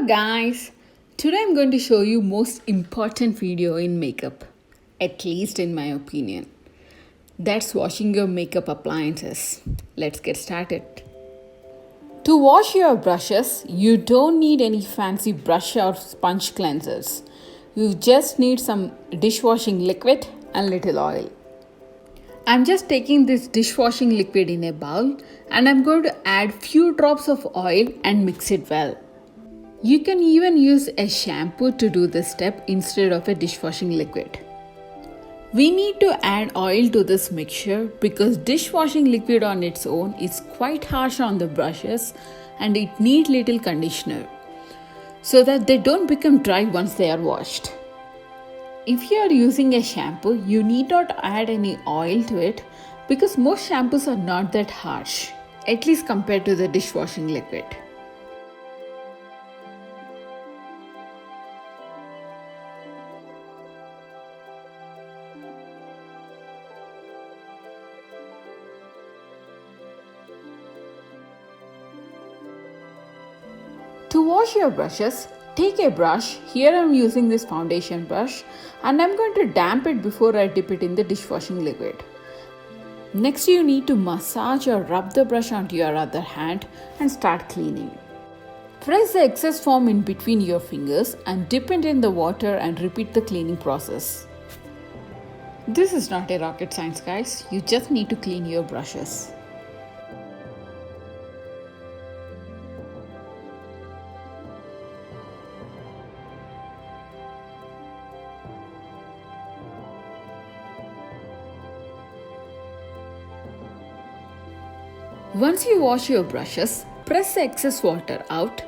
Hello guys! Today I'm going to show you most important video in makeup, at least in my opinion. That's washing your makeup appliances. Let's get started. To wash your brushes, you don't need any fancy brush or sponge cleansers. You just need some dishwashing liquid and little oil. I'm just taking this dishwashing liquid in a bowl and I'm going to add few drops of oil and mix it well. You can even use a shampoo to do this step instead of a dishwashing liquid. We need to add oil to this mixture because dishwashing liquid on its own is quite harsh on the brushes and it needs little conditioner so that they don't become dry once they are washed. If you are using a shampoo, you need not add any oil to it because most shampoos are not that harsh, at least compared to the dishwashing liquid. To wash your brushes, take a brush. Here I am using this foundation brush and I am going to damp it before I dip it in the dishwashing liquid. Next you need to massage or rub the brush onto your other hand and start cleaning. Press the excess foam in between your fingers and dip it in the water and repeat the cleaning process. This is not a rocket science guys, you just need to clean your brushes. Once you wash your brushes, press the excess water out.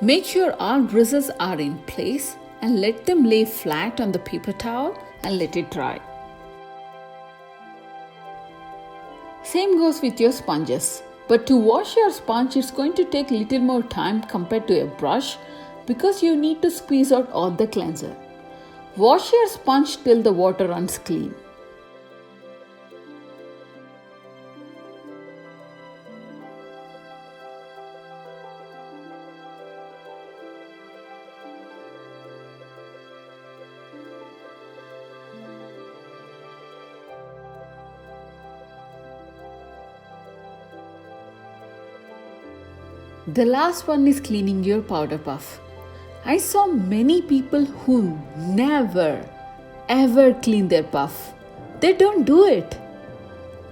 Make sure all bristles are in place and let them lay flat on the paper towel and let it dry. Same goes with your sponges. But to wash your sponge, it's going to take little more time compared to a brush because you need to squeeze out all the cleanser. Wash your sponge till the water runs clean. The last one is cleaning your powder puff. I saw many people who never ever clean their puff. They don't do it.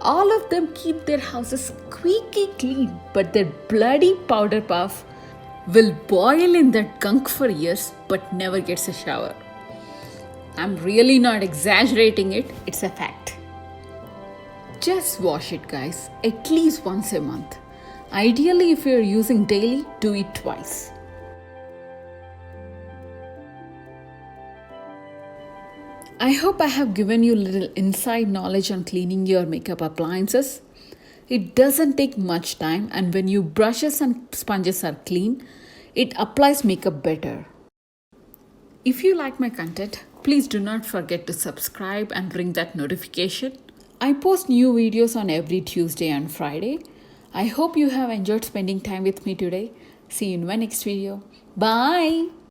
All of them keep their houses squeaky clean, but their bloody powder puff will boil in that gunk for years but never gets a shower. I'm really not exaggerating it, it's a fact. Just wash it guys, at least once a month. Ideally, if you're using daily, do it twice. I hope I have given you little inside knowledge on cleaning your makeup appliances. It doesn't take much time and when your brushes and sponges are clean, it applies makeup better. If you like my content, please do not forget to subscribe and ring that notification. I post new videos on every Tuesday and Friday. I hope you have enjoyed spending time with me today. See you in my next video. Bye!